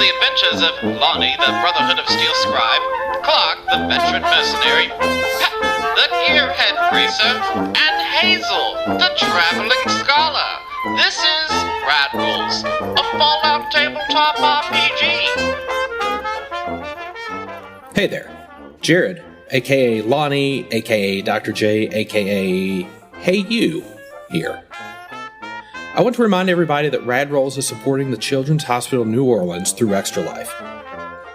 the adventures of Lonnie, the Brotherhood of Steel Scribe, Clark, the veteran mercenary, Pep, the gearhead racer, and Hazel, the traveling scholar. This is Rad Rolls, a Fallout tabletop RPG. Hey there, Jared, aka Lonnie, aka Dr. J, aka Hey You, here. I want to remind everybody that Rad Rolls is supporting the Children's Hospital New Orleans through Extra Life.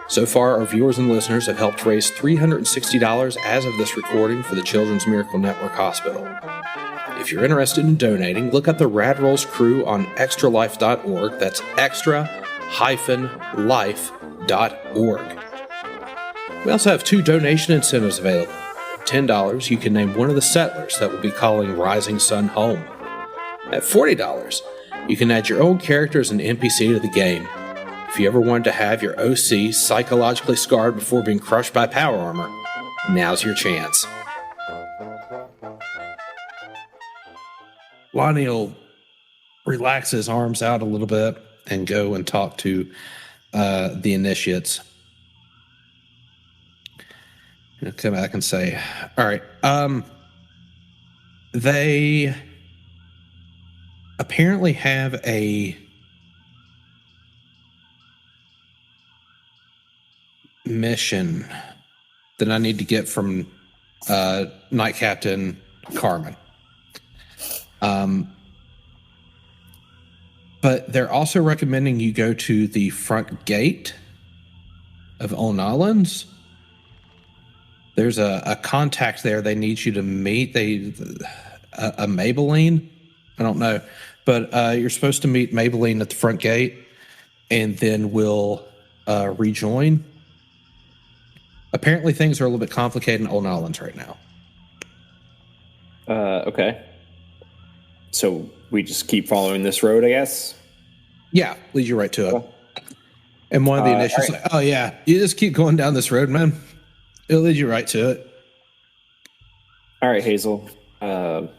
So far, our viewers and listeners have helped raise $360 as of this recording for the Children's Miracle Network Hospital. If you're interested in donating, look up the Rad Rolls crew on extralife.org. That's extra-life.org. We also have 2 donation incentives available. $10, you can name one of the settlers that will be calling Rising Sun home. At $40, you can add your own character as an NPC to the game. If you ever wanted to have your OC psychologically scarred before being crushed by power armor, now's your chance. Lonnie will relax his arms out a little bit and go and talk to the initiates. He'll come back and say, all right, they apparently have a mission that I need to get from Night Captain Carmen. But they're also recommending you go to the front gate of O'Nallins. There's a contact there they need you to meet. A Maybelline? I don't know. But you're supposed to meet Maybelline at the front gate, and then we'll rejoin. Apparently things are a little bit complicated in O'Nallins right now. Okay. So we just keep following this road, I guess? Yeah, leads you right to it. And one of the initials like, oh yeah, you just keep going down this road, man. It'll lead you right to it. All right, Hazel. I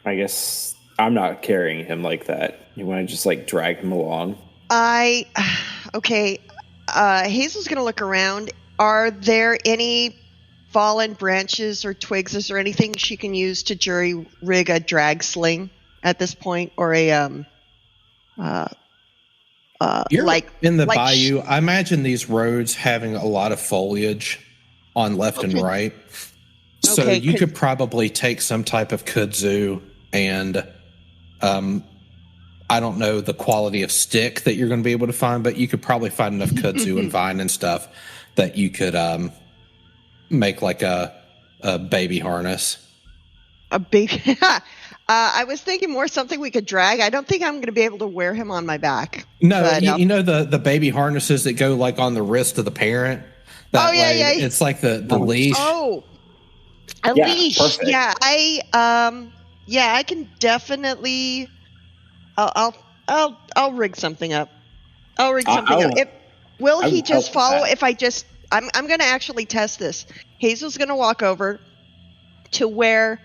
guess I'm not carrying him like that. You want to just like drag him along? Okay. Hazel's going to look around. Are there any fallen branches or twigs or anything she can use to jury rig a drag sling at this point, or a You're like in the bayou. I imagine these roads having a lot of foliage on left and right. So you could probably take some type of kudzu and I don't know the quality of stick that you're going to be able to find, but you could probably find enough kudzu and vine and stuff that you could make like a baby harness. A baby? I was thinking more something we could drag. I don't think I'm going to be able to wear him on my back. No, you know the baby harnesses that go like on the wrist of the parent? That yeah. It's like the leash. Oh, a leash. Perfect. Yeah, I can definitely. I'll rig something up. Will he just follow? If I just, I'm going to actually test this. Hazel's going to walk over to where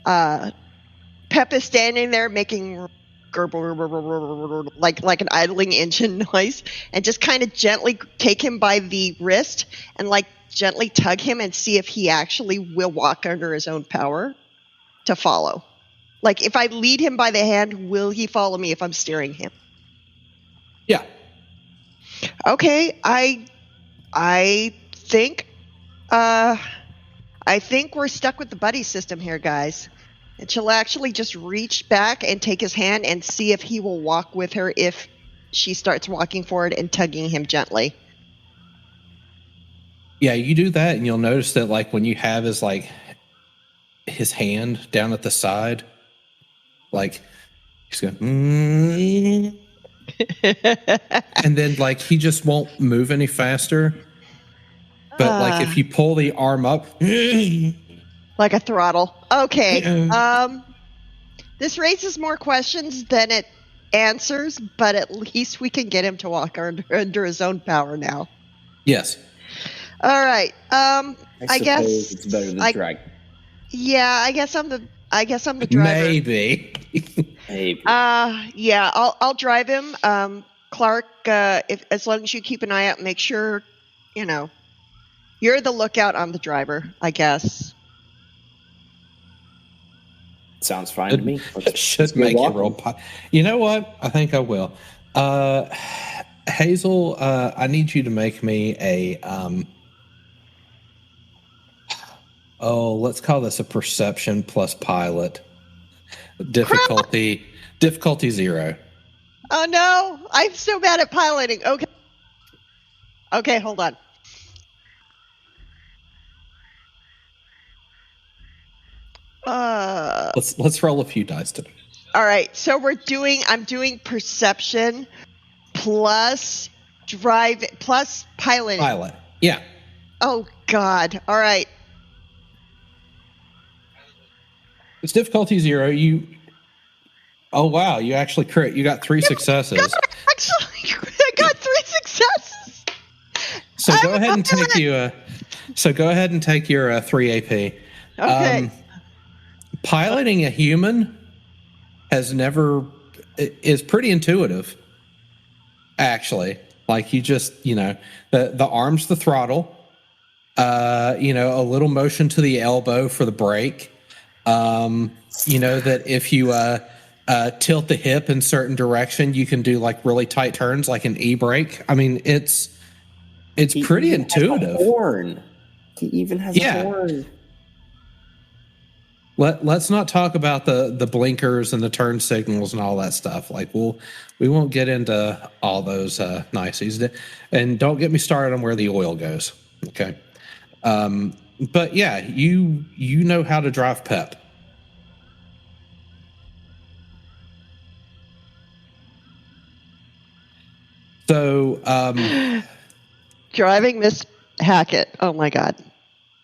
Pep is standing there making like an idling engine noise, and just kind of gently take him by the wrist and like gently tug him and see if he actually will walk under his own power to follow. Like if I lead him by the hand, will he follow me if I'm steering him? Yeah. Okay, I think we're stuck with the buddy system here, guys. And she'll actually just reach back and take his hand and see if he will walk with her if she starts walking forward and tugging him gently. Yeah, you do that and you'll notice that like when you have his hand down at the side, like he's going and then like he just won't move any faster. But like if you pull the arm up like a throttle. Okay. This raises more questions than it answers, but at least we can get him to walk under his own power now. Yes. All right. I guess it's better than drag. Yeah, I guess I'm the driver. Maybe. Maybe. Yeah, I'll drive him. Clark, if as long as you keep an eye out, make sure, you're the lookout. I'm the driver, I guess. Sounds fine to me. Should make you roll. You know what? I think I will. Hazel, I need you to make me a. Let's call this a perception plus pilot. Difficulty 0. Oh no! I'm so bad at piloting. Okay, hold on. Let's roll a few dice today. All right, so I'm doing perception plus drive plus piloting. Pilot, yeah. Oh God! All right. It's difficulty 0. Oh wow! You actually crit. You got 3 successes. Actually, I got 3 successes. So go ahead and take your 3 AP. Okay. Piloting a human is pretty intuitive. Actually, like you just the arm's the throttle. A little motion to the elbow for the brake. That if you tilt the hip in certain direction, you can do like really tight turns, like an e-brake. I mean, it's pretty intuitive. Horn. He even has a horn. Let's not talk about the blinkers and the turn signals and all that stuff. Like we won't get into all those niceties. And don't get me started on where the oil goes. Okay. But yeah, you know how to drive Pep. So driving Miss Hackett. Oh my God.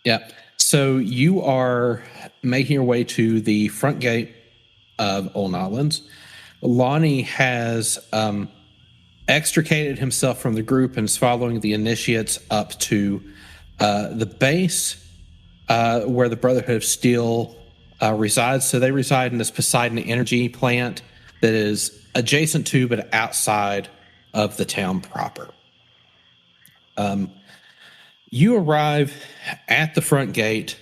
Yeah. So you are making your way to the front gate of Old Nolans. Lonnie has extricated himself from the group and is following the initiates up to the base where the Brotherhood of Steel resides. So they reside in this Poseidon energy plant that is adjacent to but outside of the town proper. You arrive at the front gate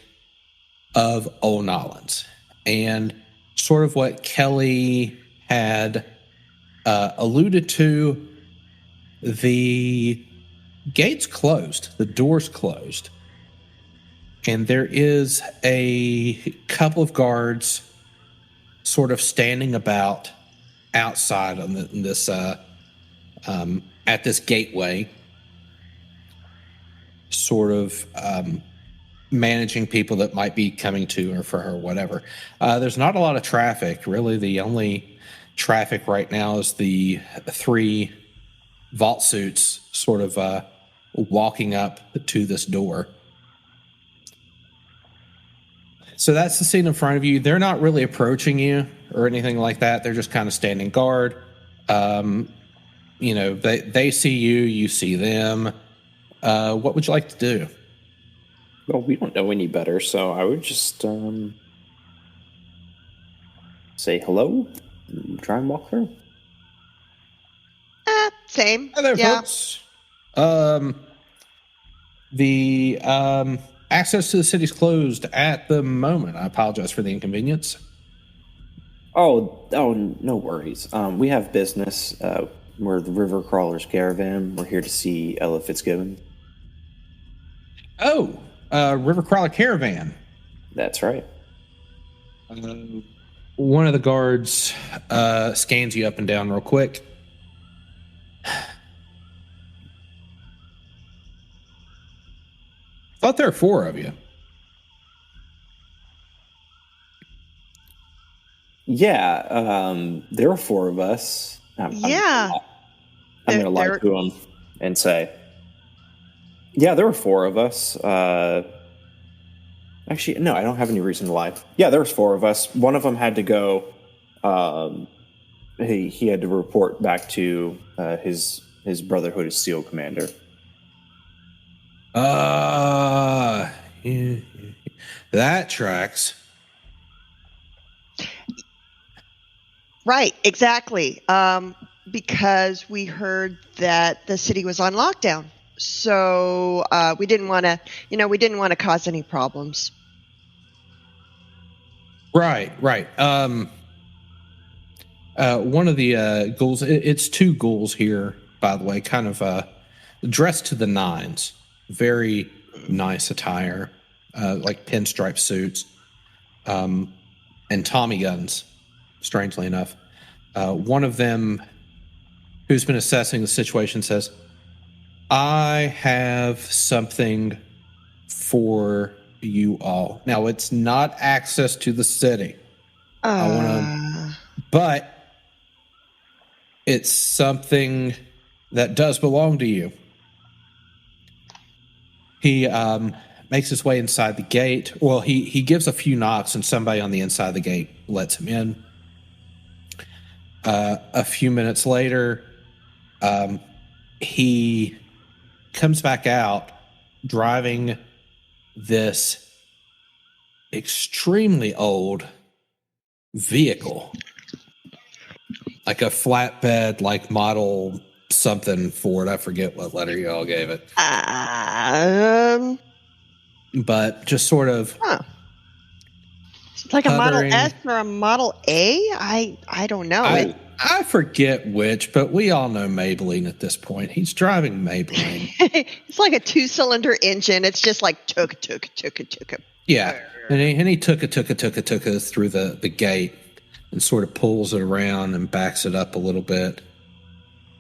of Old Nolans, and sort of what Kelly had alluded to, the gate's closed, the door's closed, and there is a couple of guards sort of standing about outside on this at this gateway, sort of managing people that might be coming to or for her, whatever. There's not a lot of traffic. Really, the only traffic right now is the 3 vault suits sort of walking up to this door. So that's the scene in front of you. They're not really approaching you or anything like that. They're just kind of standing guard. They see you, you see them. What would you like to do? Well, we don't know any better, so I would just say hello, try and walk through. Same. Hi there, yeah. folks. The access to the city's closed at the moment. I apologize for the inconvenience. Oh, no worries. We have business. We're the River Crawlers Caravan. We're here to see Ella Fitzgibbon. Oh, River Crawler Caravan. That's right. One of the guards scans you up and down real quick. Thought there were 4 of you. Yeah, there were 4 of us. I'm going to lie to him and say, yeah, there were 4 of us. Actually, no, I don't have any reason to lie. Yeah, there was 4 of us. One of them had to go. He had to report back to his Brotherhood of Steel commander. That tracks. Right, exactly. because we heard that the city was on lockdown. So we didn't want to cause any problems. Right. One of the ghouls, it's two ghouls here, by the way, kind of dressed to the nines. Very nice attire, like pinstripe suits, and Tommy guns, strangely enough. One of them, who's been assessing the situation, says, I have something for you all. Now, it's not access to the city. But it's something that does belong to you. He makes his way inside the gate. Well, he gives a few knocks, and somebody on the inside of the gate lets him in. A few minutes later, he comes back out driving this extremely old vehicle, like a flatbed, like model something Ford. I forget what letter y'all gave it. But just sort of it's like a Model S or a Model A. I don't know. I forget which, but we all know Maybelline at this point. He's driving Maybelline. It's like a 2-cylinder engine. It's just like tuk. Yeah, and he took it through the gate and sort of pulls it around and backs it up a little bit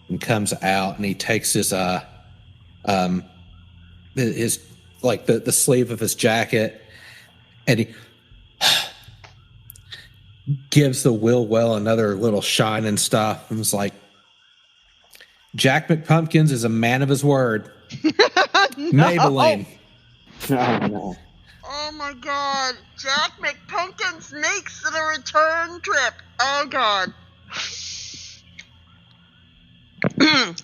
and comes out, and he takes his like the sleeve of his jacket, and he gives the wheel well another little shine and stuff, and was like, Jack McPumpkins is a man of his word. Maybelline. No. Oh my God. Jack McPumpkins makes the return trip. Oh God.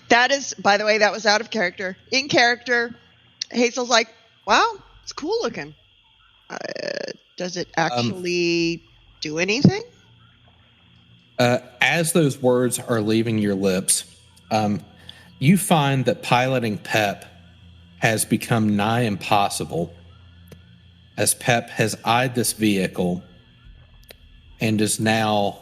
That is, by the way, that was out of character. In character, Hazel's like, wow, it's cool looking. Does it actually do anything? As those words are leaving your lips, you find that piloting Pep has become nigh impossible, as Pep has eyed this vehicle and is now,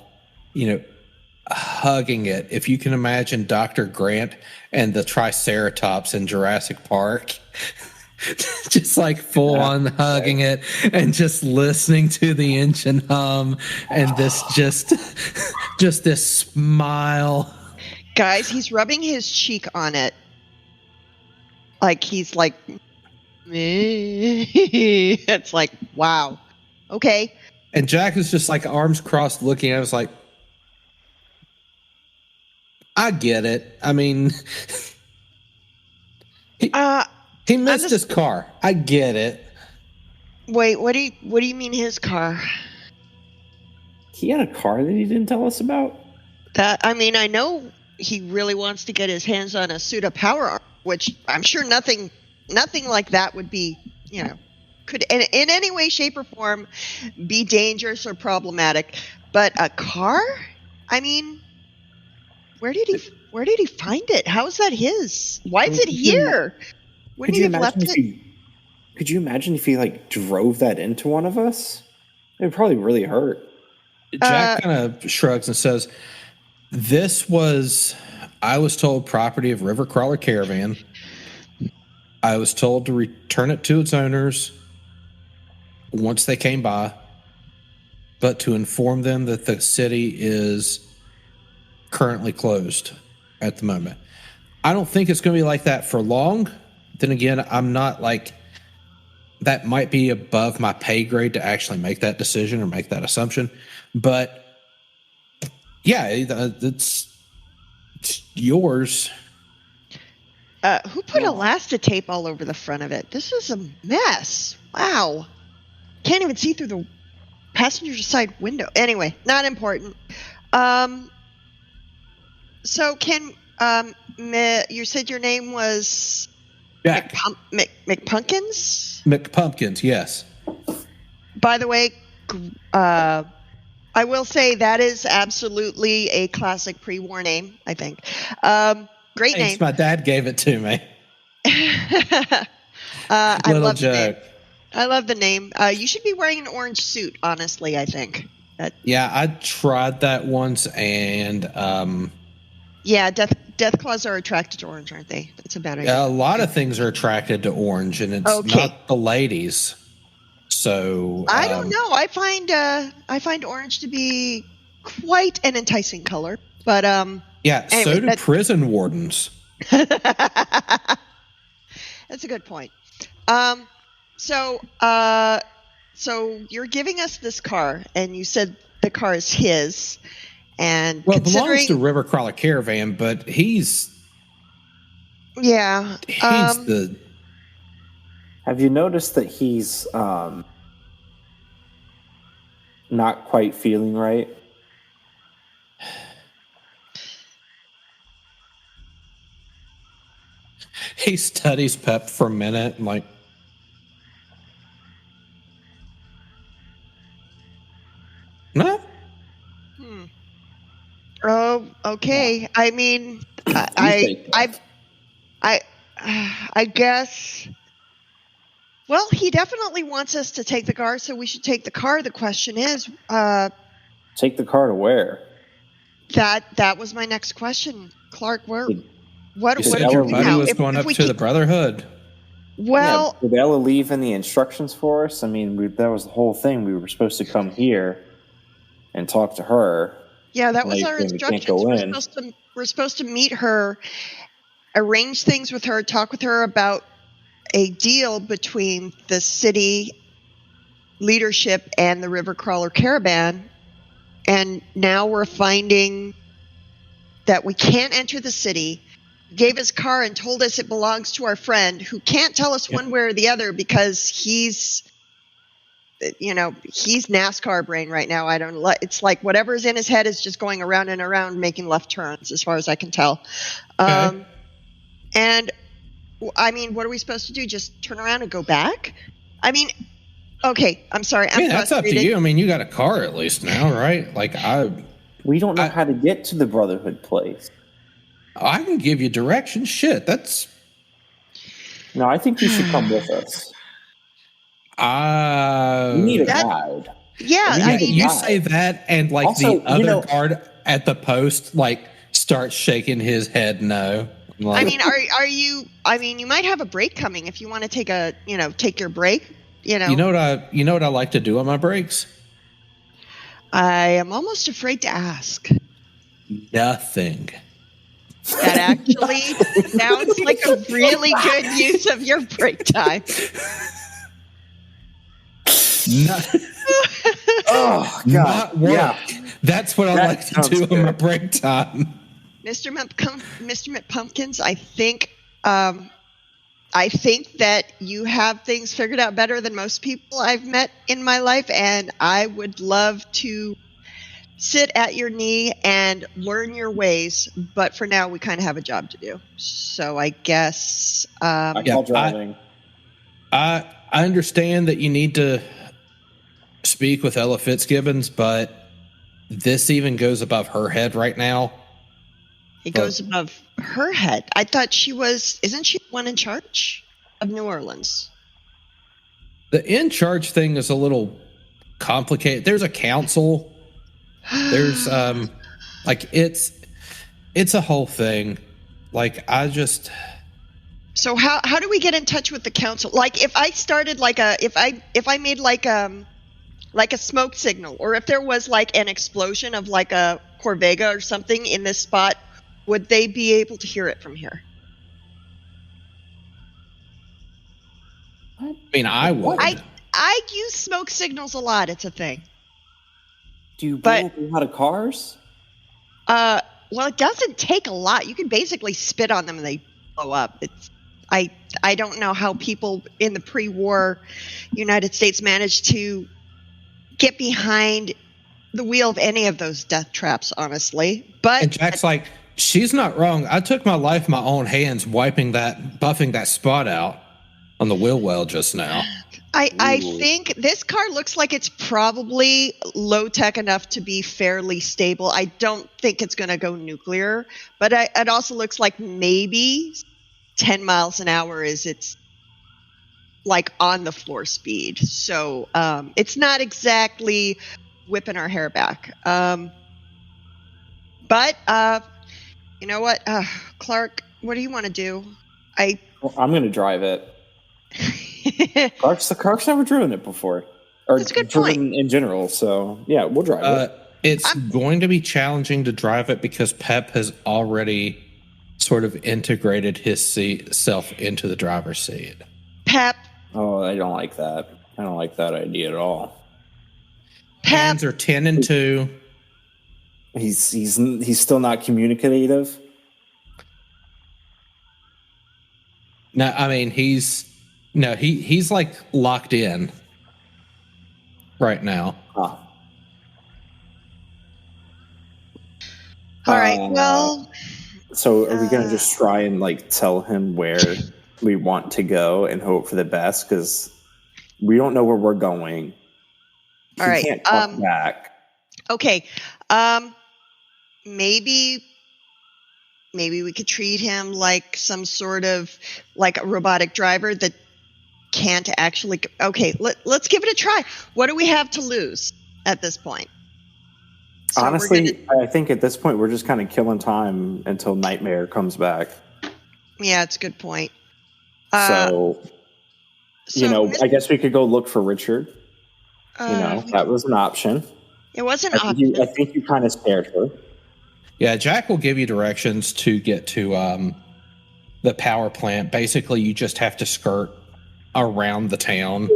hugging it. If you can imagine Dr. Grant and the Triceratops in Jurassic Park, just like full on hugging it and just listening to the engine hum and this just this smile. Guys, he's rubbing his cheek on it. Like he's like, it's like, wow. Okay. And Jack is just like arms crossed looking at us like, I get it. I mean, he missed his car. I get it. Wait, what do you mean his car? He had a car that he didn't tell us about? I know he really wants to get his hands on a suit of power armor, which I'm sure nothing like that would be, could in any way, shape, or form be dangerous or problematic. But a car? I mean, where did he find it? How is that his? Why is it here? Wouldn't he have left it? Could you imagine if he drove that into one of us? It would probably really hurt. Jack kind of shrugs and says, "This was, I was told, property of Rivercrawler Caravan. I was told to return it to its owners once they came by, but to inform them that the city is currently closed at the moment. I don't think it's going to be like that for long. Then again, I'm not that might be above my pay grade to actually make that decision or make that assumption. But yeah, it's yours." Who put elastic all over the front of it? This is a mess. Wow. Can't even see through the passenger side window. Anyway, not important. So you said your name was Jack. McPumpkins? McPumpkins, yes. By the way, I will say that is absolutely a classic pre-war name, I think. Great name. My dad gave it to me. I love joke. I love the name. You should be wearing an orange suit, honestly, I think. Yeah, I tried that once, and... yeah, death claws are attracted to orange, aren't they? That's a bad idea. Yeah, a lot of things are attracted to orange, and it's not the ladies. So... I don't know. I find orange to be quite an enticing color, but... yeah, anyway, so do prison wardens. That's a good point. So you're giving us this car, and you said the car is his, and it belongs to River Crawler Caravan, but he's the. Have you noticed that he's not quite feeling right? He studies Pep for a minute, and like. No. Oh, okay. Yeah. I mean, I guess. Well, he definitely wants us to take the car, so we should take the car. The question is, take the car to where? That was my next question, Clark. Where? What you said your buddy was going up to the Brotherhood. Well, did Ella leave any instructions for us? I mean, that was the whole thing. We were supposed to come here and talk to her. Yeah, that was our instructions. We're supposed to meet her, arrange things with her, talk with her about a deal between the city leadership and the River Crawler Caravan. And now we're finding that we can't enter the city. Gave his car and told us it belongs to our friend, who can't tell us one way or the other because he's NASCAR brain right now. It's like whatever's in his head is just going around and around making left turns, as far as I can tell. Okay. And I mean, what are we supposed to do? Just turn around and go back? I mean, okay, I'm sorry. That's up to you. I mean, you got a car at least now, right? Like we don't know how to get to the Brotherhood place. I can give you directions. Shit, that's... No, I think you should come with us. We need a guide. Yeah, I mean... You say that, and like also, the other guard at the post, like, starts shaking his head no. Like, I mean, are you... I mean, you might have a break coming if you want to take your break, You know what I like to do on my breaks? I am almost afraid to ask. Nothing. That actually sounds like a really good use of your break time. Oh, God. Not work. Yeah. That's what I like to do on my break time. Mr. McPumpkins, I think that you have things figured out better than most people I've met in my life, and I would love to sit at your knee and learn your ways, but for now we kind of have a job to do. So I guess I call driving. I understand that you need to speak with Ella Fitzgibbons, but this even goes above her head right now. It goes above her head. I thought isn't she the one in charge of New Orleans? The in charge thing is a little complicated. There's a council. There's it's a whole thing. Like So how do we get in touch with the council? Like if I started if I made like a smoke signal, or if there was like an explosion of like a Corvega or something in this spot, would they be able to hear it from here? I mean, I would. I use smoke signals a lot. It's a thing. Do you blow up a lot of cars? Well, it doesn't take a lot. You can basically spit on them and they blow up. I don't know how people in the pre-war United States managed to get behind the wheel of any of those death traps, honestly. But and Jack's like, she's not wrong. I took my life in my own hands, buffing that spot out on the wheel well just now. I think this car looks like it's probably low tech enough to be fairly stable. I don't think it's going to go nuclear, but it also looks like maybe 10 miles an hour is its like on the floor speed. So it's not exactly whipping our hair back. But you know what, Clark, what do you want to do? I'm going to drive it. Clark's never driven it before, or that's a good driven point in general. So yeah, we'll drive it. It's going to be challenging to drive it because Pep has already sort of integrated himself into the driver's seat. Pep. Oh, I don't like that. I don't like that idea at all. Pep. Hands are 10 and 2. He's still not communicative. No, I mean he's like locked in right now. Huh. All right. Well, so are we going to just try and like tell him where we want to go and hope for the best? Because we don't know where we're going. All right. Can't talk back. Okay. Maybe we could treat him like some sort of like a robotic driver that can't actually. Okay, let's give it a try. What do we have to lose at this point? So honestly, I think at this point we're just kind of killing time until Nightmare comes back. Yeah, it's a good point. So I guess we could go look for Richard. That was an option. It was an option. I think you kind of scared her. Yeah, Jack will give you directions to get to the power plant. Basically, you just have to skirt around the town,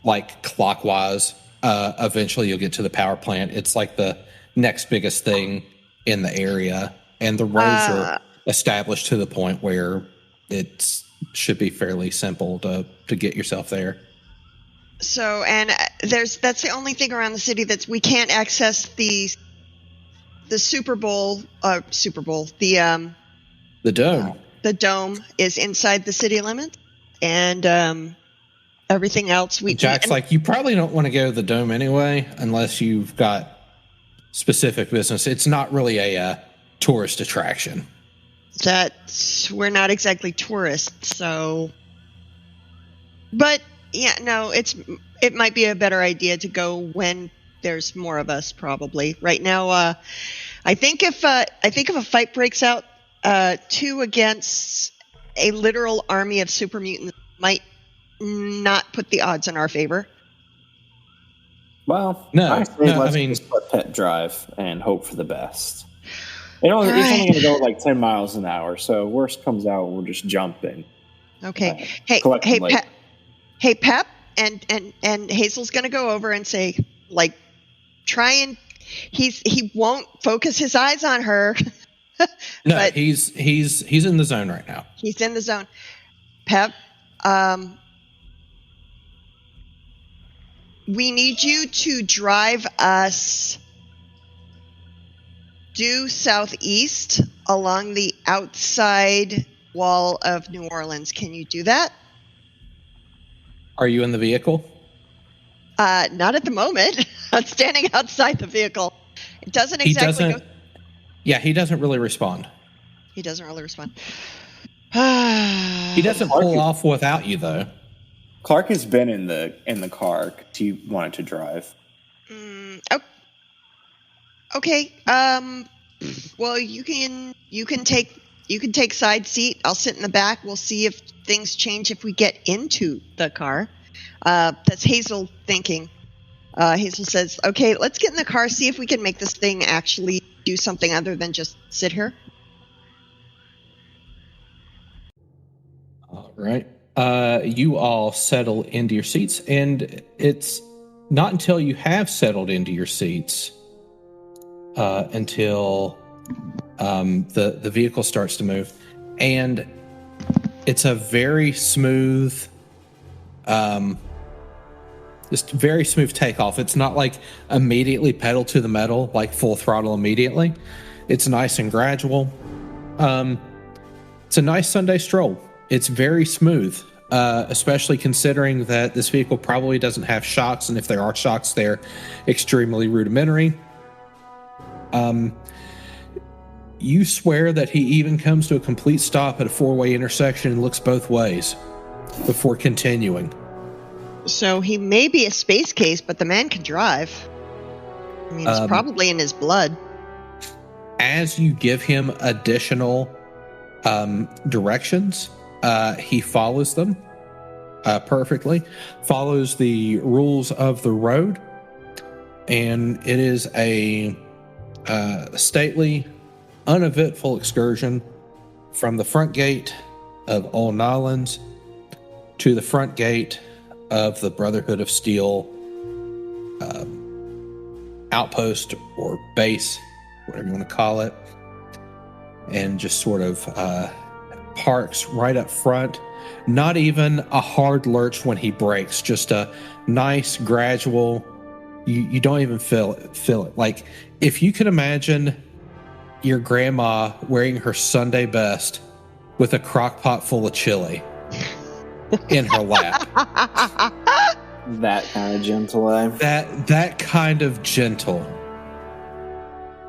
like clockwise. Eventually, you'll get to the power plant. It's like the next biggest thing in the area, and the roads are established to the point where it should be fairly simple to get yourself there. So, and that's the only thing around the city that we can't access the Super Bowl, the dome. The dome is inside the city limits, and everything else Jack's like, you probably don't want to go to the dome anyway, unless you've got specific business. It's not really a tourist attraction. We're not exactly tourists, so. But yeah, no, it might be a better idea to go when there's more of us. Probably right now. I think if a fight breaks out, 2 against a literal army of super mutants might not put the odds in our favor. Well, let's just let Pet drive and hope for the best. It's only going to go like 10 miles an hour, so worst comes out, we'll just jump in. Okay. Hey, Pep, and Hazel's going to go over and say, like, try and he won't focus his eyes on her. No, but he's in the zone right now. He's in the zone. Pep, we need you to drive us due southeast along the outside wall of New Orleans. Can you do that? Are you in the vehicle? Not at the moment. I'm standing outside the vehicle. It doesn't exactly go. Yeah, he doesn't really respond. He doesn't really respond. He doesn't pull off without you, though. Clark has been in the car. Do you want to drive? Okay. Well, you can take side seat. I'll sit in the back. We'll see if things change if we get into the car. That's Hazel thinking. Hazel says, "Okay, let's get in the car. See if we can make this thing actually do something other than just sit here." All right. You all settle into your seats, and it's not until you have settled into your seats until the vehicle starts to move, and it's a very smooth, just very smooth takeoff. It's not like immediately pedal to the metal, like full throttle immediately. It's nice and gradual. It's a nice Sunday stroll. It's very smooth. especially considering that this vehicle probably doesn't have shocks, and if there are shocks, they're extremely rudimentary. You swear that he even comes to a complete stop at a four-way intersection and looks both ways before continuing. So he may be a space case, but the man can drive. I mean, it's probably in his blood. As you give him additional directions, he follows them perfectly, follows the rules of the road, and it is a stately, uneventful excursion from the front gate of Old Nolans to the front gate of the Brotherhood of Steel outpost or base, whatever you want to call it, and just sort of parks right up front. Not even a hard lurch when he brakes, just a nice gradual. You don't even feel it. Like, if you can imagine your grandma wearing her Sunday best with a crock pot full of chili in her lap. That kind of gentle, eh? That kind of gentle.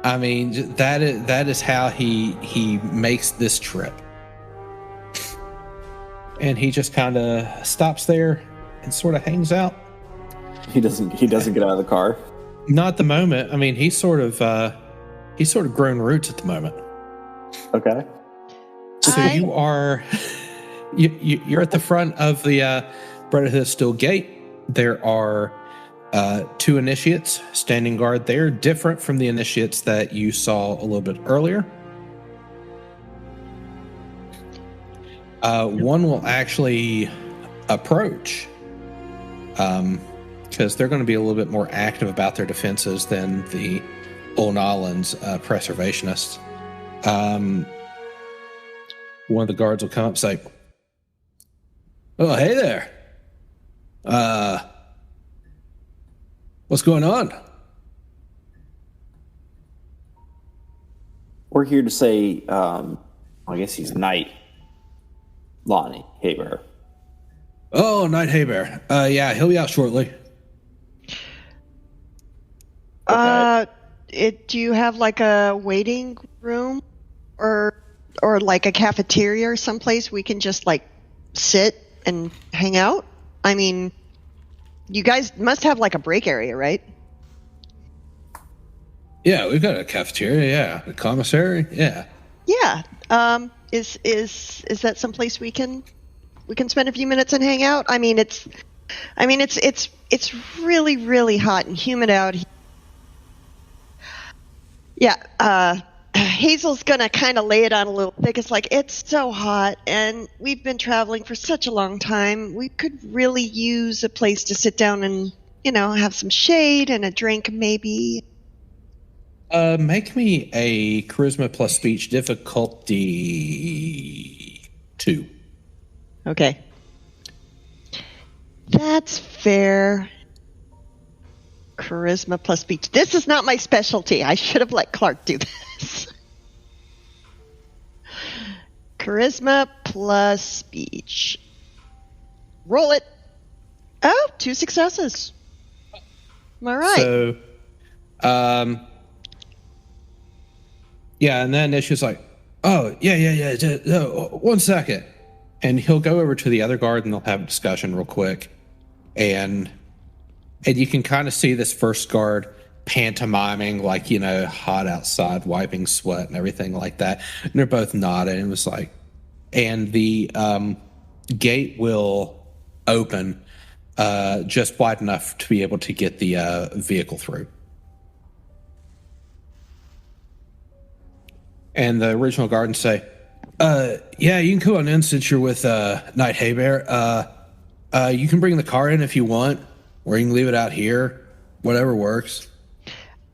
I mean, that is how he makes this trip. And he just kind of stops there and sort of hangs out. He doesn't get out of the car. Not at the moment. I mean, he's sort of grown roots at the moment. Okay. So you are you're at the front of the Brotherhood of Steel gate. There are two initiates standing guard there, different from the initiates that you saw a little bit earlier. One will actually approach, because they're going to be a little bit more active about their defenses than the Old Nolans preservationists. One of the guards will come up and say, "Oh, hey there. What's going on?" We're here to say, I guess he's Knight Lonnie Haber. Oh, Knight Haber. Yeah, he'll be out shortly. Okay. Do you have like a waiting room or like a cafeteria or someplace we can just like sit and hang out? I mean, you guys must have like a break area, right? Yeah, we've got a cafeteria. Yeah, a commissary. Yeah. Yeah. Is that someplace we can spend a few minutes and hang out? I mean, it's really, really hot and humid out here. Yeah. Hazel's gonna kind of lay it on a little thick. It's like, it's so hot and we've been traveling for such a long time. We could really use a place to sit down and, have some shade and a drink maybe. Make me a charisma plus speech difficulty 2. Okay. That's fair. Charisma plus speech. This is not my specialty. I should have let Clark do this. Charisma plus speech. Roll it. Oh, 2 successes. All right. So, yeah, and then it's just like, oh, yeah. No, 1 second. And he'll go over to the other guard and they'll have a discussion real quick. And you can kind of see this first guard pantomiming, like, hot outside, wiping sweat and everything like that. And they're both nodding. It was like, and the gate will open just wide enough to be able to get the vehicle through. And the original guard say, yeah, you can come on in since you're with Knight Haber. You can bring the car in if you want, or you can leave it out here. Whatever works.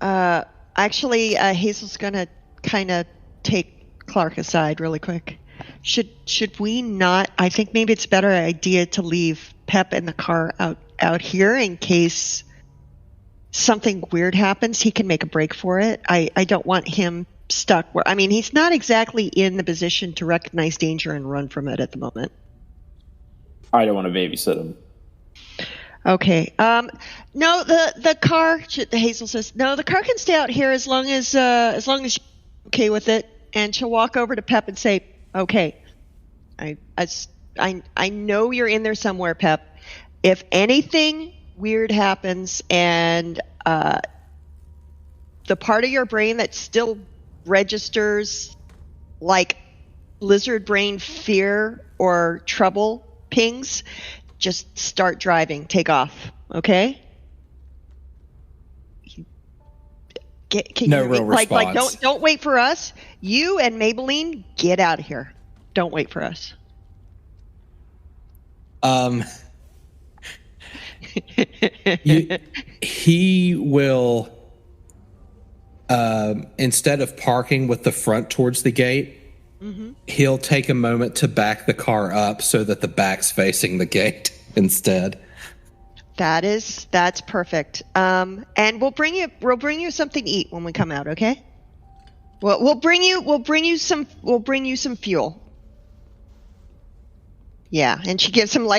Actually, Hazel's gonna kind of take Clark aside really quick. Should we not? I think maybe it's a better idea to leave Pep in the car out here in case something weird happens. He can make a break for it. I don't want him stuck where, I mean, he's not exactly in the position to recognize danger and run from it at the moment. I don't want to babysit him. Okay. No, the car. Hazel says no. The car can stay out here as long as you're okay with it. And she'll walk over to Pep and say, "Okay, I know you're in there somewhere, Pep. If anything weird happens and the part of your brain that still registers like lizard brain fear or trouble pings, just start driving. Take off, okay?" No real response. Like don't wait for us. You and Maybelline, get out of here. Don't wait for us. He will, instead of parking with the front towards the gate, he'll take a moment to back the car up so that the back's facing the gate instead. That's perfect. And we'll bring you something to eat when we come out, okay? We'll bring you some fuel. Yeah, and she gives him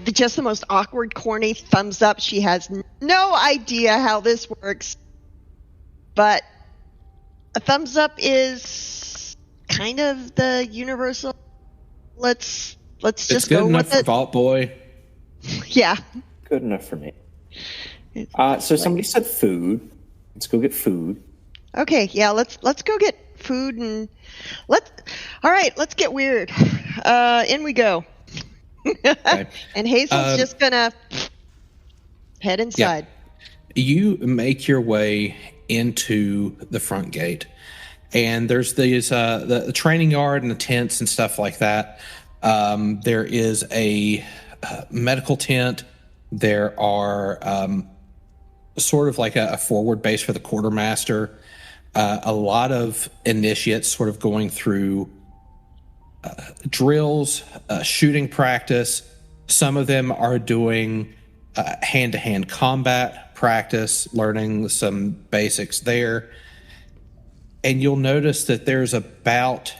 just the most awkward, corny thumbs up. She has no idea how this works, but a thumbs up is kind of the universal. Let's just go with it. It's good enough for Vault Boy. Yeah. Good enough for me. So somebody said food. Let's go get food. Okay, yeah, let's go get food and let's get weird. In we go. Okay. And Hazel's just gonna head inside. Yeah. You make your way into the front gate, and there's these the training yard and the tents and stuff like that. There is a medical tent. There are sort of like a forward base for the quartermaster. A lot of initiates sort of going through drills, shooting practice. Some of them are doing hand-to-hand combat practice, learning some basics there. And you'll notice that there's about,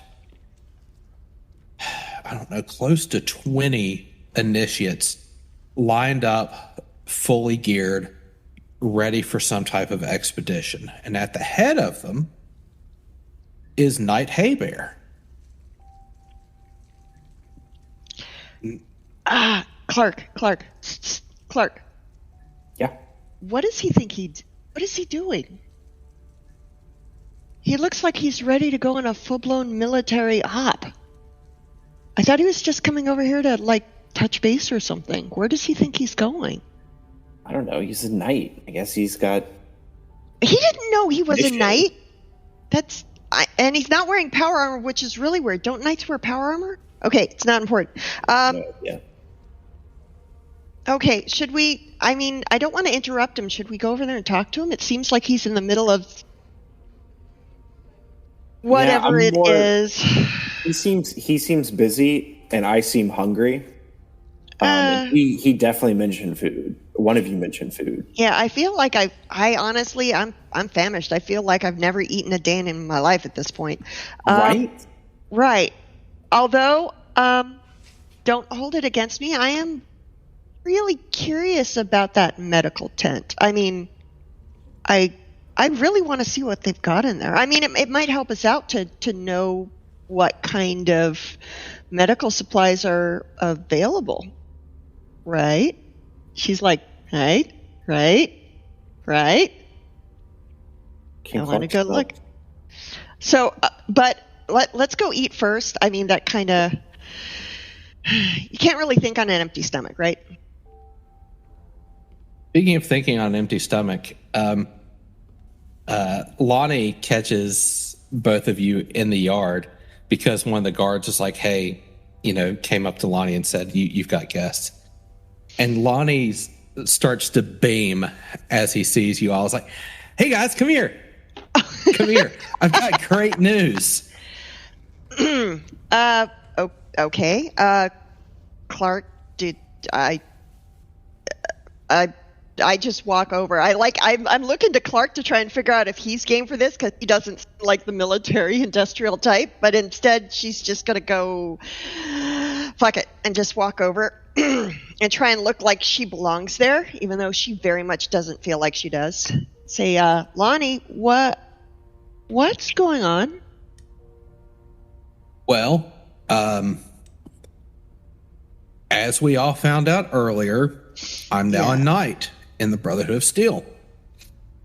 close to 20 initiates lined up, fully geared, ready for some type of expedition. And at the head of them is Knight Haybear. Clark. Yeah. What does he think what is he doing? He looks like he's ready to go on a full-blown military op. I thought he was just coming over here to, touch base or something. Where does he think he's going? I don't know. He's a knight. I guess he's got... He didn't know he was a knight. And he's not wearing power armor, which is really weird. Don't knights wear power armor? Okay, it's not important. Yeah. Okay, should we... I don't want to interrupt him. Should we go over there and talk to him? It seems like he's in the middle of whatever it is. He seems busy, and I seem hungry. He definitely mentioned food. One of you mentioned food. Yeah, I feel like I honestly, I'm famished. I feel like I've never eaten a day in my life at this point. Right. Although, don't hold it against me. I am really curious about that medical tent. I really want to see what they've got in there. It might help us out to know what kind of medical supplies are available. Right? She's like, right. I want to go look. So, but let's go eat first. That kind of, you can't really think on an empty stomach, right? Speaking of thinking on an empty stomach, Lonnie catches both of you in the yard because one of the guards is like, hey, came up to Lonnie and said, you've got guests. And Lonnie starts to beam as he sees you all. It's like, hey guys, come here. Come here. I've got great news. Okay. Clark, did I just walk over. I'm looking to Clark to try and figure out if he's game for this because he doesn't seem like the military industrial type. But instead, she's just gonna go fuck it, and just walk over and try and look like she belongs there, even though she very much doesn't feel like she does. Say, Lonnie, what's going on? Well, as we all found out earlier, I'm now a knight in the Brotherhood of Steel.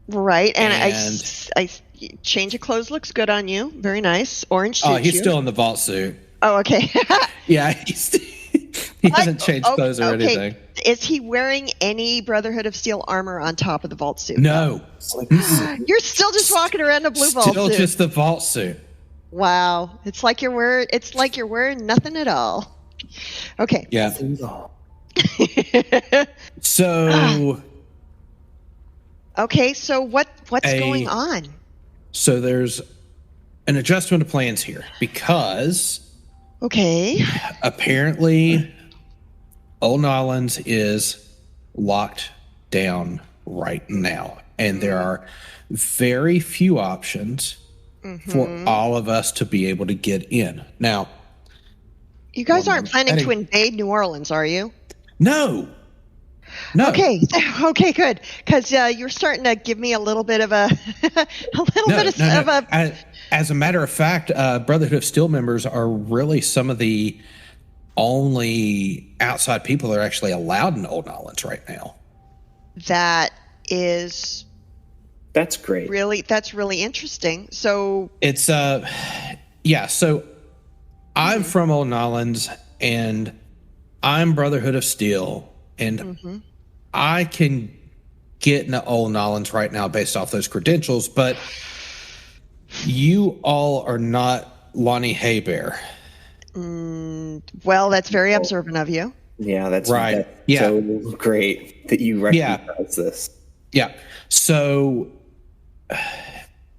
Right, and I change of clothes looks good on you. Very nice. Orange suit. Oh, he's still in the vault suit. Oh, okay. Yeah, he hasn't changed clothes or anything. Is he wearing any Brotherhood of Steel armor on top of the vault suit? No. You're still just walking around in a blue vault suit. Still just the vault suit. Wow. It's like you're wearing nothing at all. Okay. Yeah. So okay, so what's going on? So there's an adjustment of plans here because apparently Old Nolans is locked down right now, and there are very few options for all of us to be able to get in. Now, you guys aren't planning to invade New Orleans, are you? No. Okay, good. Because you're starting to give me a little bit of a As a matter of fact, Brotherhood of Steel members are really some of the only outside people that are actually allowed in Old Nolans right now. That's great. That's really interesting. So it's So I'm from Old Nolans, and I'm Brotherhood of Steel, and I can get into Old Nolans right now based off those credentials, but you all are not Lonnie Haybear. Well, that's very observant of you. Yeah, that's right. So great that you recognize this. Yeah. So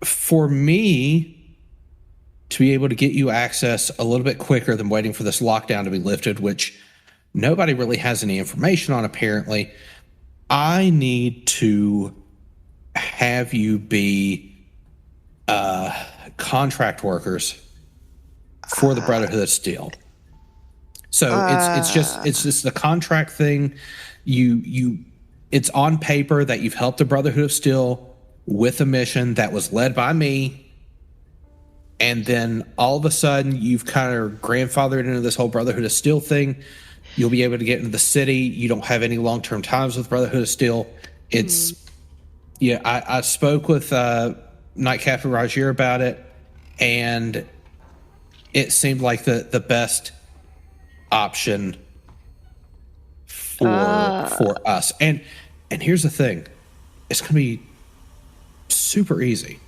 for me to be able to get you access a little bit quicker than waiting for this lockdown to be lifted, which nobody really has any information on apparently, I need to have you be contract workers for the Brotherhood of Steel. So it's just the contract thing. It's on paper that you've helped the Brotherhood of Steel with a mission that was led by me, and then all of a sudden you've kind of grandfathered into this whole Brotherhood of Steel thing. You'll be able to get into the city. You don't have any long-term ties with Brotherhood of Steel. It's I spoke with Knight Captain Rajir about it, and it seemed like the best option for us. And here's the thing, it's going to be super easy.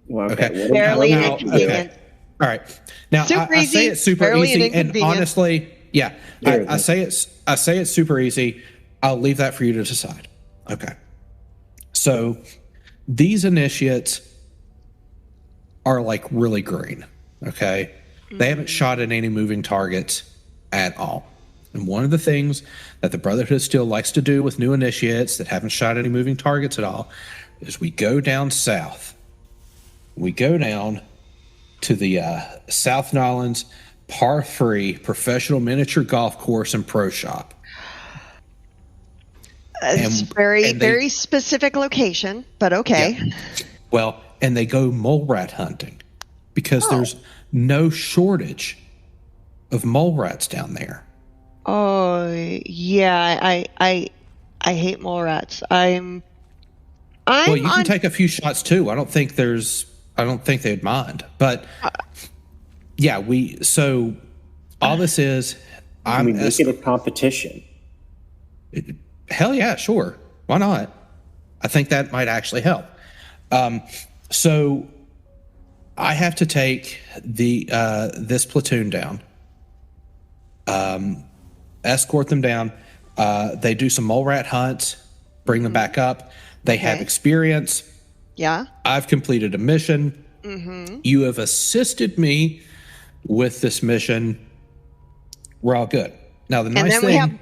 Well, okay. Fairly inconvenient. Okay. All right. Now I say it's super easy, and honestly, I say it's super easy. I'll leave that for you to decide. Okay. So these initiates are like really green. Okay. They haven't shot at any moving targets at all. And one of the things that the Brotherhood still likes to do with new initiates that haven't shot any moving targets at all is we go down south. We go down to the South Nolans Par 3 Professional Miniature Golf Course and Pro Shop. It's very specific location, but okay. Yeah. Well, and they go mole rat hunting because there's no shortage of mole rats down there. Oh yeah, I hate mole rats. Well, you can take a few shots too. I don't think they'd mind. But so all this is, we make it a competition. Hell yeah, sure. Why not? I think that might actually help. So I have to take this platoon down, escort them down. They do some mole rat hunts, bring them back up. They have experience. Yeah. I've completed a mission. You have assisted me with this mission. We're all good. Now, the nice thing...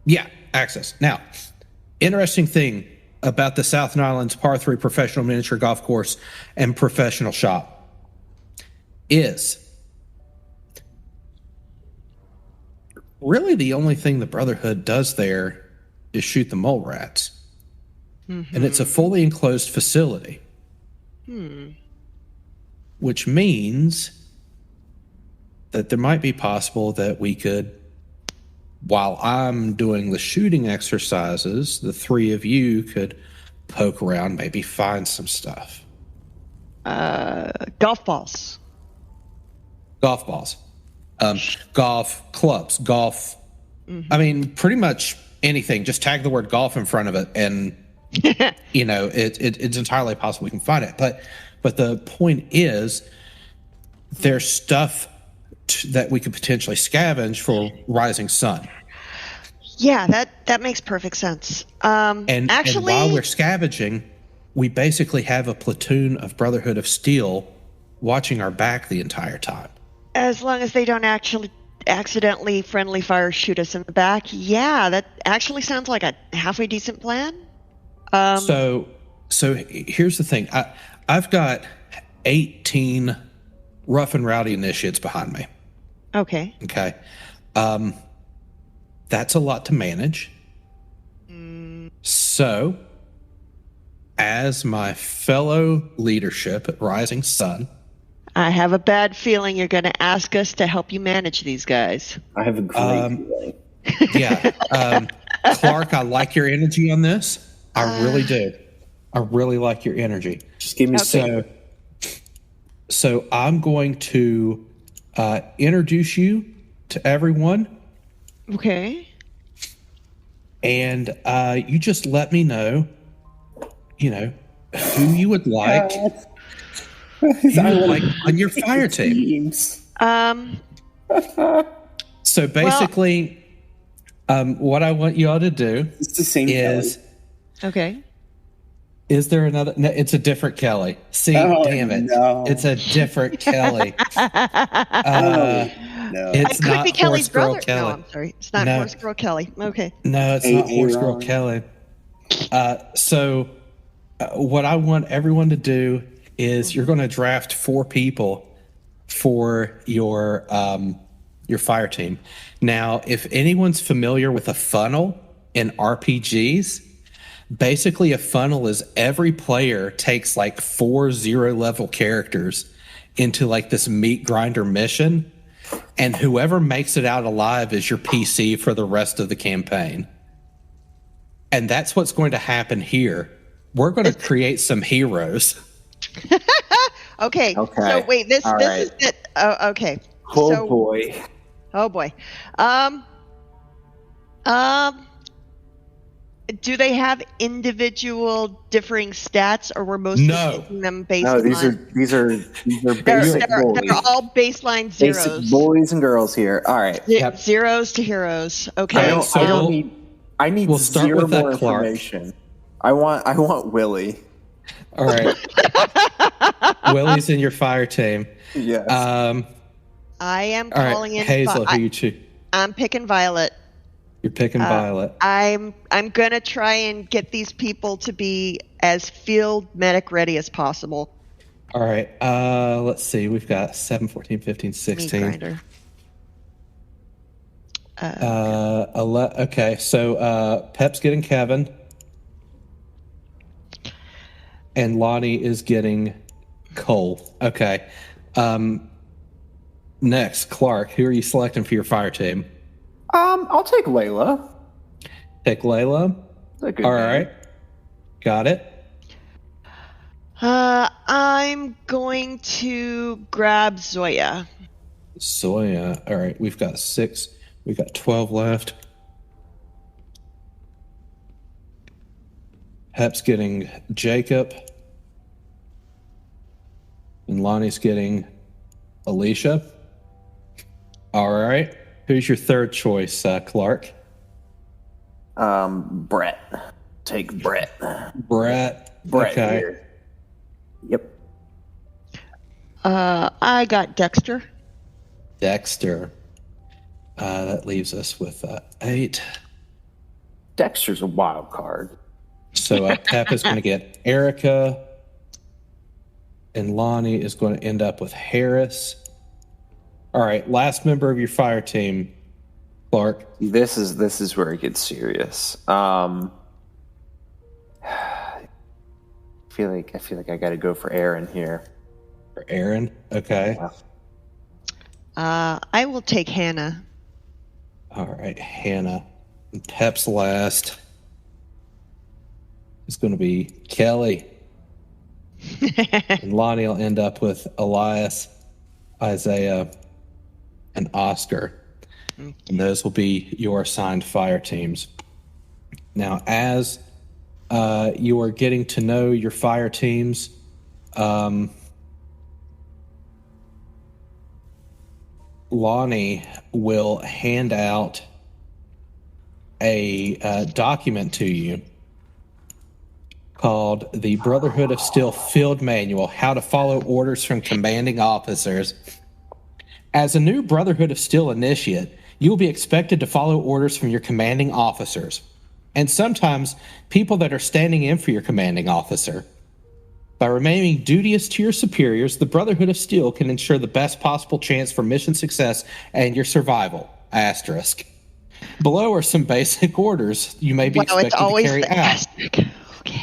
Yeah, access. Now, interesting thing about the South Nolans Par 3 Professional Miniature Golf Course and Professional Shop is really the only thing the Brotherhood does there is shoot the mole rats. Mm-hmm. And it's a fully enclosed facility. Which means that there might be possible that we could, while I'm doing the shooting exercises, the three of you could poke around, maybe find some stuff. Golf balls. Golf balls. Golf clubs. Golf. I mean, pretty much anything. Just tag the word golf in front of it, and it's entirely possible we can find it. But the point is, there's stuff that we could potentially scavenge for Rising Sun. Yeah, that makes perfect sense. And while we're scavenging, we basically have a platoon of Brotherhood of Steel watching our back the entire time. As long as they don't actually accidentally friendly fire shoot us in the back. Yeah, that actually sounds like a halfway decent plan. So here's the thing. I've got 18 rough and rowdy initiates behind me. Okay. That's a lot to manage. So, as my fellow leadership at Rising Sun, I have a bad feeling you're going to ask us to help you manage these guys. I have a great feeling. Yeah. Clark, I like your energy on this. I really do. I really like your energy. Just give me So I'm going to introduce you to everyone. Okay. And you just let me know, who you would like. On your fire team. So basically, what I want you all to do it's the same is... Kelly. Okay. Is there another? No, it's a different Kelly. See, damn it. No. It's a different Kelly. No. It's it could not be Kelly's brother. Kelly. No, I'm sorry. It's not Horse Girl Kelly. Okay. No, it's not Horse Girl Kelly. So what I want everyone to do is you're going to draft 4 people for your fire team. Now, if anyone's familiar with a funnel in RPGs, basically a funnel is every player takes like 4 0-level characters into like this meat grinder mission, and whoever makes it out alive is your PC for the rest of the campaign. And that's what's going to happen here. We're going to create some heroes. Okay. So wait, this is it. Okay. Boy. Oh boy. Do they have individual differing stats, or we're mostly using them based on? No, these are basic they're boys. They're all baseline zeros. Basic boys and girls here. All right. Zeros to heroes. Okay. I need we'll start zero with that more Clark. information. I want Willie. All right. Willie's in your fire team. Yes. I am calling in Hazel. Who you choose? I'm picking Violet. You're picking Violet. I'm gonna try and get these people to be as field medic ready as possible. All right. Let's see. We've got 7, 14, 15, 16. Okay. So Pep's getting Kevin, and Lonnie is getting Cole. Okay. Next, Clark. Who are you selecting for your fire team? I'll take Layla. Pick Layla. All right. Got it. I'm going to grab Zoya. Zoya. All right. We've got 6. We've got 12 left. Pep's getting Jacob. And Lonnie's getting Alicia. All right. Who's your third choice, Clark? Brett. Take Brett. Brett. Okay. Here. Yep. I got Dexter. Dexter. That leaves us with 8. Dexter's a wild card. So Pep is going to get Erica, and Lonnie is going to end up with Harris. All right, last member of your fire team. Clark. This is where it gets serious. I feel like I got to go for Aaron here. For Aaron, okay. I will take Hannah. All right, Hannah. And Pep's last. It's going to be Kelly. And Lonnie will end up with Elias, Isaiah, and Oscar. Okay. And those will be your assigned fire teams. Now, as you are getting to know your fire teams, Lonnie will hand out a document to you called the Brotherhood of Steel Field Manual, How to Follow Orders from Commanding Officers. As a new Brotherhood of Steel initiate, you will be expected to follow orders from your commanding officers, and sometimes people that are standing in for your commanding officer. By remaining duteous to your superiors, the Brotherhood of Steel can ensure the best possible chance for mission success and your survival. Asterisk. Below are some basic orders you may be expected to carry out. Asterisk. Okay.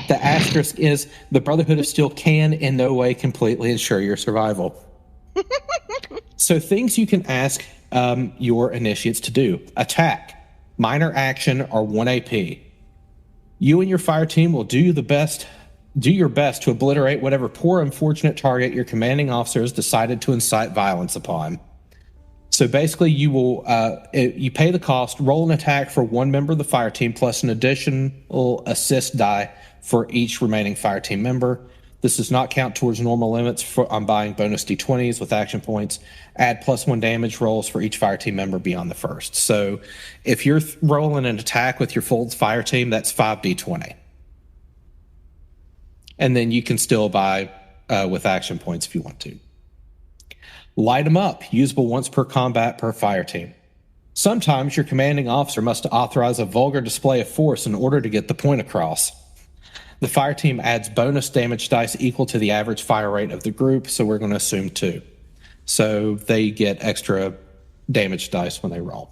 The asterisk is the Brotherhood of Steel can in no way completely ensure your survival. So things you can ask your initiates to do. Attack, minor action, or 1 AP. You and your fire team will do your best to obliterate whatever poor, unfortunate target your commanding officer has decided to incite violence upon. So basically, you will you pay the cost, roll an attack for one member of the fire team, plus an additional assist die for each remaining fire team member. This does not count towards normal limits on buying bonus D20s with action points. Add +1 damage rolls for each fire team member beyond the first. So if you're rolling an attack with your full fire team, that's 5 D20. And then you can still buy with action points if you want to. Light them up, usable once per combat per fire team. Sometimes your commanding officer must authorize a vulgar display of force in order to get the point across. The fire team adds bonus damage dice equal to the average fire rate of the group, so we're going to assume 2. So they get extra damage dice when they roll.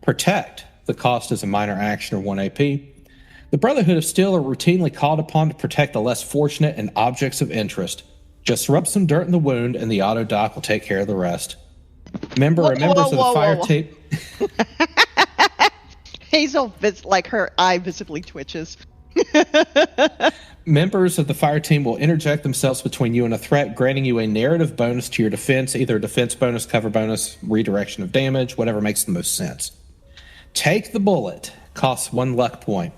Protect. The cost is a minor action or 1 AP. The Brotherhood of Steel are routinely called upon to protect the less fortunate and objects of interest. Just rub some dirt in the wound and the auto doc will take care of the rest. Members of the fire team... Hazel, like her eye visibly twitches. Members of the fire team will interject themselves between you and a threat, granting you a narrative bonus to your defense, either a defense bonus, cover bonus, redirection of damage, whatever makes the most sense. Take the bullet. Costs 1 luck point.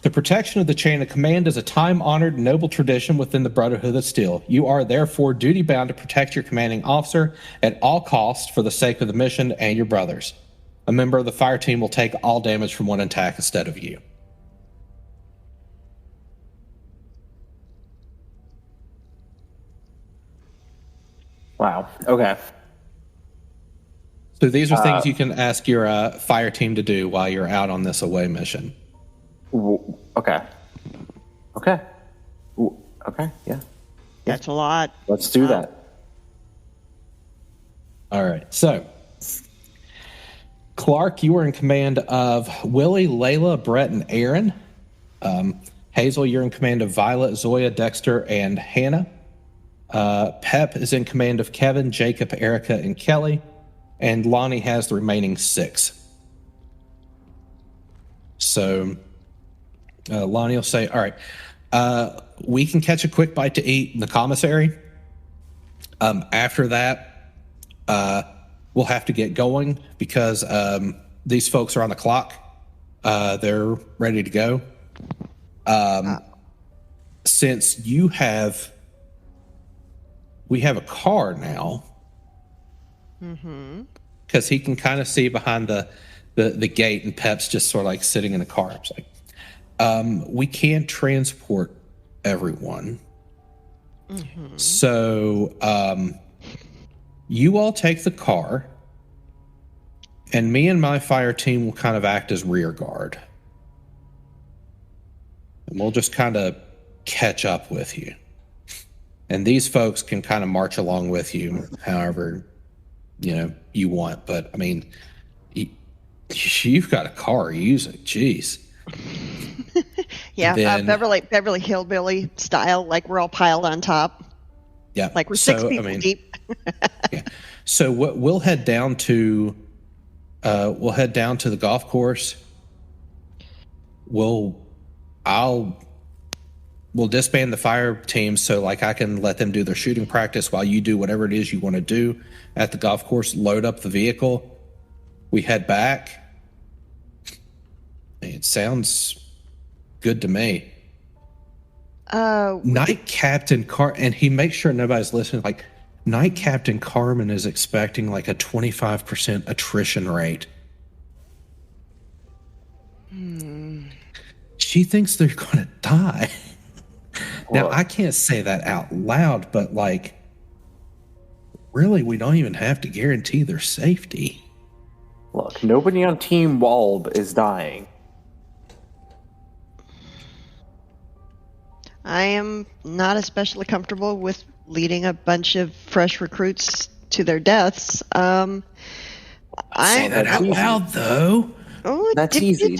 The protection of the chain of command is a time-honored, noble tradition within the Brotherhood of Steel. You are therefore duty-bound to protect your commanding officer at all costs for the sake of the mission and your brothers. A member of the fire team will take all damage from one attack instead of you. Wow. Okay. So these are things you can ask your fire team to do while you're out on this away mission. Okay. Yeah. That's a lot. Let's do that. All right. So, Clark, you are in command of Willie, Layla, Brett, and Aaron. Hazel, you're in command of Violet, Zoya, Dexter, and Hannah. Pep is in command of Kevin, Jacob, Erica, and Kelly. And Lonnie has the remaining 6. So Lonnie will say, all right, we can catch a quick bite to eat in the commissary. After that, we'll have to get going because these folks are on the clock. They're ready to go. Since we have a car now, because he can kind of see behind the gate, and Pep's just sort of like sitting in a car. It's like, we can't transport everyone. So you all take the car, and me and my fire team will kind of act as rear guard. And we'll just kind of catch up with you. And these folks can kind of march along with you however, you want. But, I mean, You've got a car using, jeez. Yeah, then, Beverly Hillbilly style, like we're all piled on top. Yeah, like we're 6 people deep. Yeah. So we'll head down to the golf course. We'll disband the fire team so like I can let them do their shooting practice while you do whatever it is you want to do at the golf course. Load up the vehicle. We head back. It sounds good to me. Night Captain and he makes sure nobody's listening. Like Night Captain Carmen is expecting like a 25% attrition rate. She thinks they're going to die. Now, I can't say that out loud, but like, really, we don't even have to guarantee their safety. Look, nobody on Team Walb is dying. I am not especially comfortable with leading a bunch of fresh recruits to their deaths. Say that out loud, though. Oh, that's easy.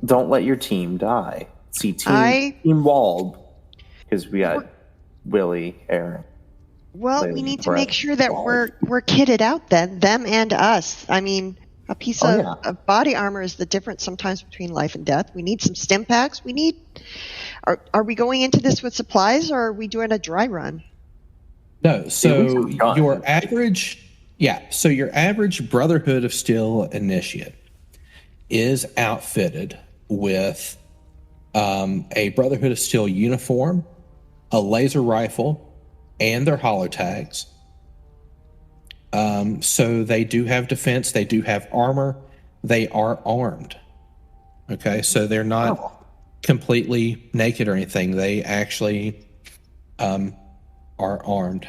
Don't let your team die. See, Team Walb, because we got Willie, Aaron. Well, we need to make sure that we're kitted out then, them and us. I mean, a piece of body armor is the difference sometimes between life and death. We need some stim packs. Are we going into this with supplies, or are we doing a dry run? No, so your average Brotherhood of Steel initiate is outfitted with a Brotherhood of Steel uniform, a laser rifle, and their holo tags. So they do have defense, they do have armor, they are armed. Okay, so they're not completely naked or anything. They actually are armed.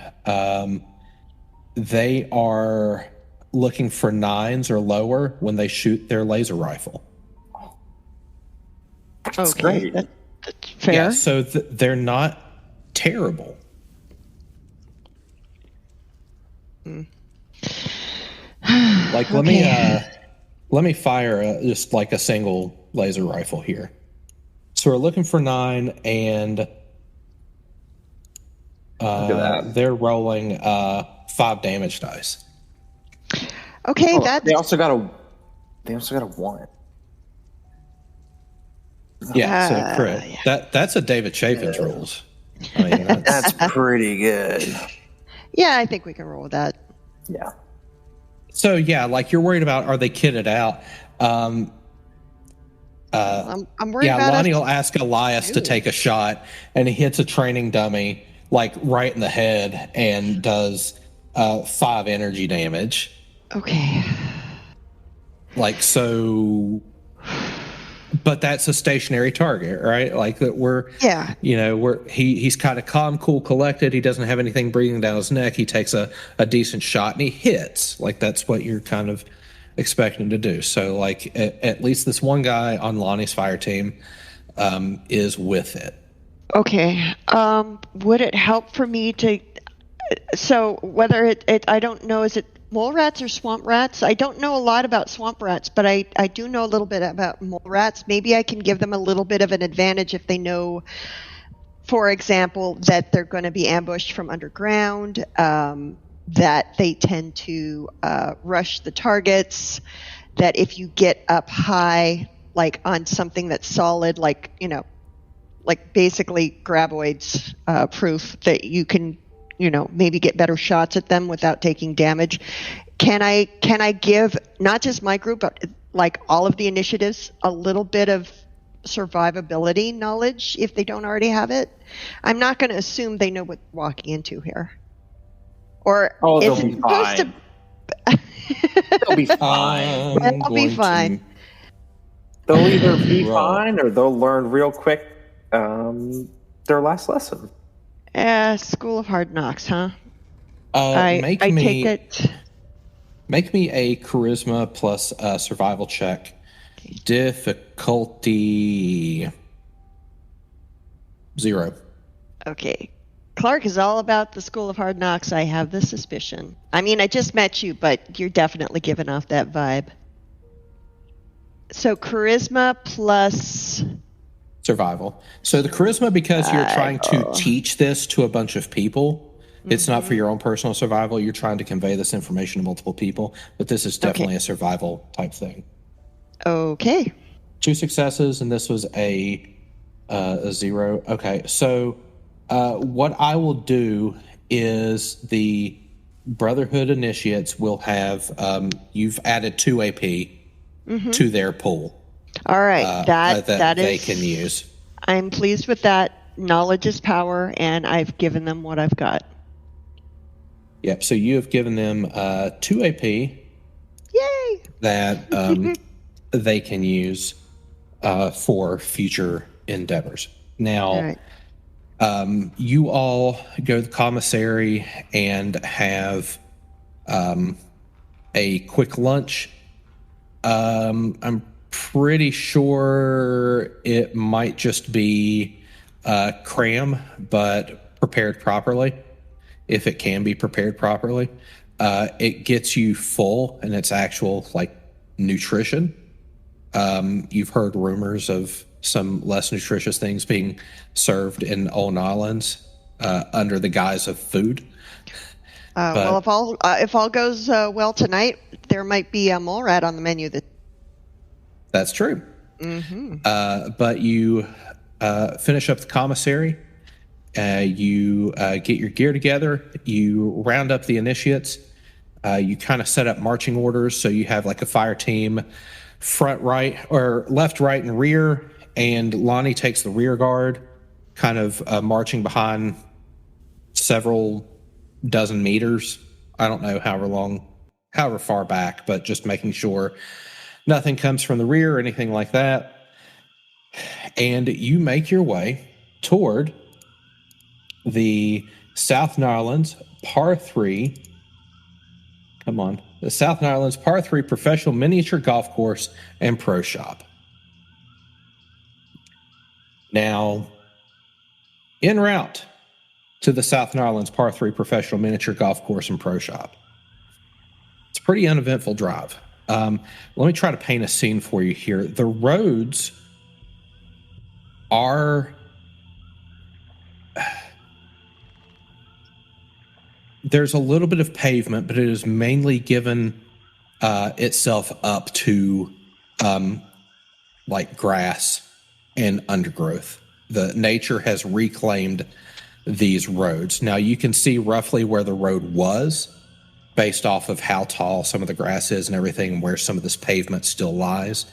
They are looking for 9s or lower when they shoot their laser rifle. That's great. That's fair. Yeah, so they're not terrible. Like, let me fire just like a single laser rifle here. So we're looking for 9, and they're rolling 5 damage dice. Okay, they also got a 1. Yeah, so crit. Yeah. That's a David Chafin's rules. I mean, that's pretty good. Yeah, I think we can roll with that. Yeah. So yeah, like you're worried about, are they kitted out? I'm worried about. Lonnie will ask Elias to take a shot, and he hits a training dummy like right in the head and does 5 energy damage. Okay. Like so. But that's a stationary target, right? Like that he's kind of calm, cool, collected. He doesn't have anything breathing down his neck. He takes a decent shot and he hits. Like that's what you're kind of expecting to do. So like at least this one guy on Lonnie's fire team is with it. Okay. Would it help for me to, so whether I don't know, is it mole rats or swamp rats? I don't know a lot about swamp rats, but I do know a little bit about mole rats. Maybe I can give them a little bit of an advantage if they know, for example, that they're going to be ambushed from underground, that they tend to rush the targets, that if you get up high, like on something that's solid, like, like basically graboids proof, that you can maybe get better shots at them without taking damage. Can I give not just my group, but like all of the initiatives a little bit of survivability knowledge if they don't already have it? I'm not going to assume they know what they're walking into here. Or they'll be fine. They'll be fine. They'll be fine. They'll either be fine or they'll learn real quick their last lesson. School of Hard Knocks, huh? Make me take it. Make me a charisma plus survival check. Okay. Difficulty 0. Okay. Clark is all about the School of Hard Knocks, I have the suspicion. I mean, I just met you, but you're definitely giving off that vibe. So charisma plus survival. So the charisma, because you're trying to teach this to a bunch of people. It's not for your own personal survival. You're trying to convey this information to multiple people, but this is definitely a survival type thing. Okay. 2 successes, and this was a 0. Okay, so what I will do is the Brotherhood Initiates will have, you've added 2 AP to their pool. All right, that they is, can use. I'm pleased with that. Knowledge is power, and I've given them what I've got. Yep, so you have given them 2 AP. Yay! That they can use for future endeavors. Now, you all go to the commissary and have a quick lunch. I'm pretty sure it might just be cram, but prepared properly. If it can be prepared properly, it gets you full, and it's actual nutrition. You've heard rumors of some less nutritious things being served in Old Islands under the guise of food. Well, if all goes well tonight, there might be a mole rat on the menu. That's true. But you finish up the commissary. You get your gear together. You round up the initiates. You kind of set up marching orders, so you have a fire team, front, right, or left, right, and rear. And Lonnie takes the rear guard, kind of marching behind several dozen meters. I don't know however far back, but just making sure nothing comes from the rear or anything like that. And you make your way toward the South Nylands Par 3. Come on. The South Nylands Par 3 Professional Miniature Golf Course and Pro Shop. Now, en route to the South Nylands Par 3 Professional Miniature Golf Course and Pro Shop. It's a pretty uneventful drive. Let me try to paint a scene for you here. The roads are... There's a little bit of pavement, but it is mainly given itself up to grass and undergrowth. The nature has reclaimed these roads. Now you can see roughly where the road was based off of how tall some of the grass is and everything, and where some of this pavement still lies.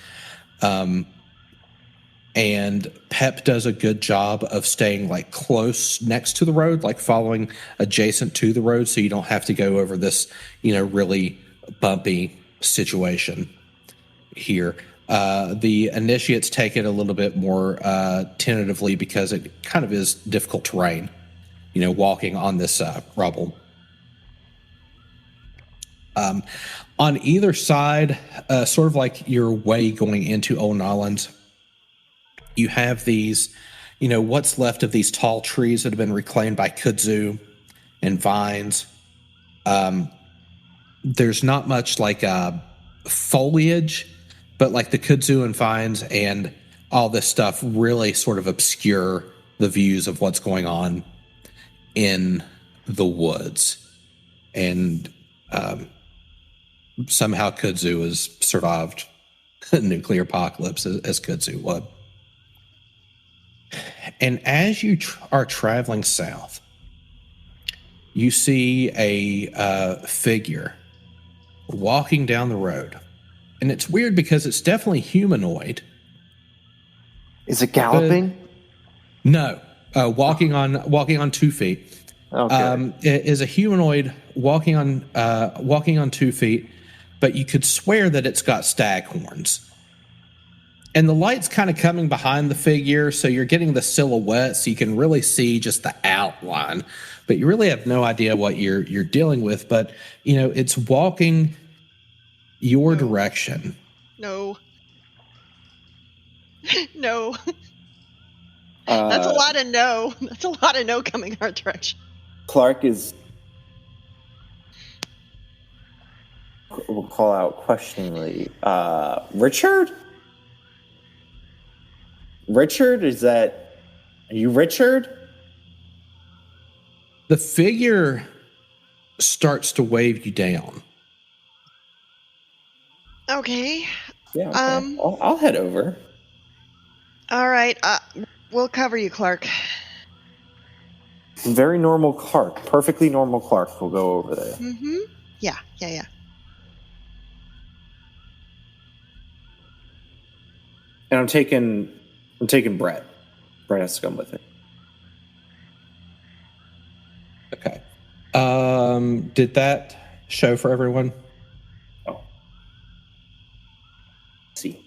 And Pep does a good job of staying close next to the road, following adjacent to the road, so you don't have to go over this, really bumpy situation here. The initiates take it a little bit more tentatively because it kind of is difficult terrain, walking on this rubble. On either side, sort of like your way going into Old Islands, you have these, what's left of these tall trees that have been reclaimed by kudzu and vines. There's not much foliage, but the kudzu and vines and all this stuff really sort of obscure the views of what's going on in the woods. And somehow kudzu has survived a nuclear apocalypse as kudzu would. And as you are traveling south, you see a figure walking down the road. And it's weird because it's definitely humanoid. Is it galloping? No, walking on 2 feet. Okay. It is a humanoid walking on 2 feet, but you could swear that it's got stag horns. And the light's kind of coming behind the figure, so you're getting the silhouette, so you can really see just the outline. But you really have no idea what you're dealing with. But, it's walking your direction. No. No. That's a lot of no. That's a lot of no coming our direction. Clark will call out questioningly, Richard? Richard? Are you Richard? The figure starts to wave you down. Okay. Yeah. Okay. I'll head over. All right. We'll cover you, Clark. Very normal Clark. Perfectly normal Clark will go over there. Mm-hmm. Yeah. And I'm taking Brett. Brett has to come with it. Okay. Did that show for everyone? Oh. See.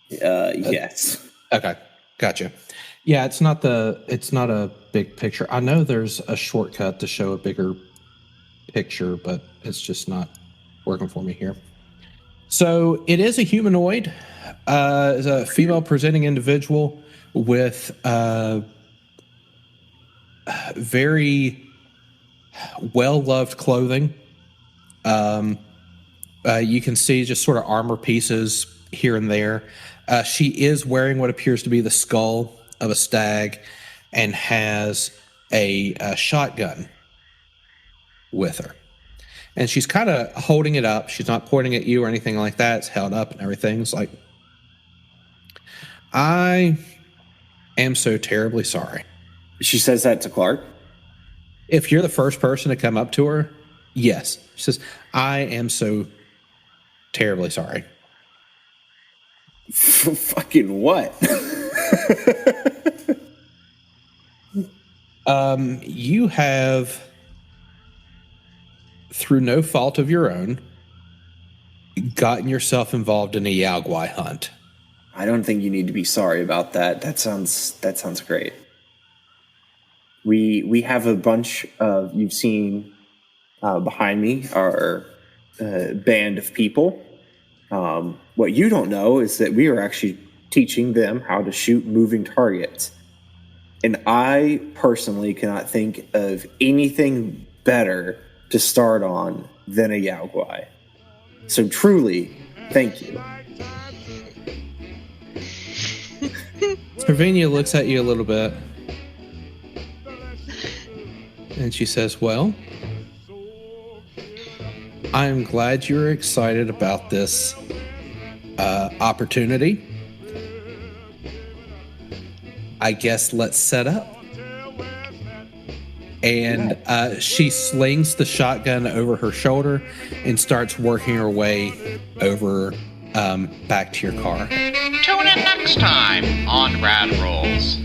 Yes. Okay. Gotcha. Yeah, it's not a big picture. I know there's a shortcut to show a bigger picture, but it's just not working for me here. So it is a humanoid. It's a female presenting individual with very well-loved clothing. You can see just sort of armor pieces here and there. She is wearing what appears to be the skull of a stag and has a shotgun with her. And she's kind of holding it up. She's not pointing at you or anything like that. It's held up and everything. It's like, I am so terribly sorry. She says that to Clark? If you're the first person to come up to her, yes. She says, I am so terribly sorry. For fucking what? You have, through no fault of your own, gotten yourself involved in a Yaogwai hunt. I don't think you need to be sorry about that. That sounds great. We have a bunch of, you've seen behind me, our band of people. What you don't know is that we are actually teaching them how to shoot moving targets. And I personally cannot think of anything better to start on than a Yaogwai. So truly, thank you. Cervinia looks at you a little bit. And she says, well, I'm glad you're excited about this opportunity. I guess let's set up. And she slings the shotgun over her shoulder and starts working her way over back to your car. Tune in next time on Rad Rolls.